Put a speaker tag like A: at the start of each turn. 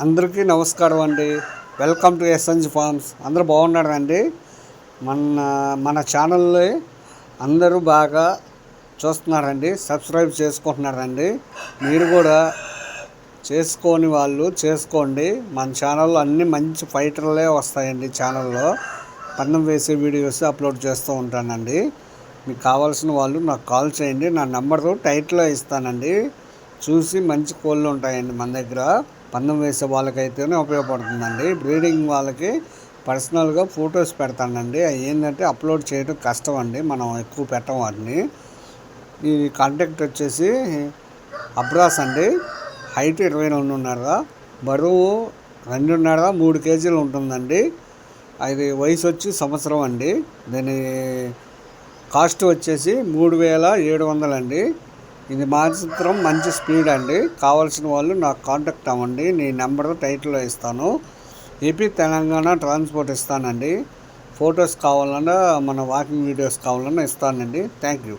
A: అందరికీ నమస్కారం అండి. Welcome to SNG farms. అందరూ బాగున్నారండి. మన ఛానల్ని అందరూ బాగా చూస్తున్నారండి, సబ్స్క్రైబ్ చేసుకుంటున్నారండి. మీరు కూడా చేసుకోని వాళ్ళు చేసుకోండి. మన ఛానల్లో అన్ని మంచి ఫైటర్లే వస్తాయండి. ఛానల్లో పందెం వేసే వీడియోస్ అప్లోడ్ చేస్తూ ఉంటానండి. మీకు కావాల్సిన వాళ్ళు నాకు కాల్ చేయండి. నా నెంబరు టైటిల్లో ఇస్తానండి. చూసి మంచి కోళ్ళు ఉంటాయండి మన దగ్గర. పందెం వేసే వాళ్ళకైతేనే ఉపయోగపడుతుందండి. బ్రీడింగ్ వాళ్ళకి పర్సనల్గా ఫొటోస్ పెడతానండి. అవి ఏంటంటే అప్లోడ్ చేయడం కష్టం అండి, మనం ఎక్కువ పెట్టం వాటిని. ఈ కాంటాక్ట్ వచ్చేసి అబ్రాస్ అండి. హైట్ 22.5, బరువు 2.5-3 కేజీలు ఉంటుందండి. అది వయసు వచ్చి సంవత్సరం అండి. దీని కాస్ట్ వచ్చేసి 3,700 అండి. ఇది మాత్రం మంచి స్పీడ్ అండి. కావాల్సిన వాళ్ళు నాకు కాంటాక్ట్ అవ్వండి. నీ నెంబర్ టైటిల్లో ఇస్తాను. ఏపీ తెలంగాణ ట్రాన్స్పోర్ట్ ఇస్తానండి. ఫొటోస్ కావాలన్నా మన వాకింగ్ వీడియోస్ కావాలన్నా ఇస్తానండి. Thank you.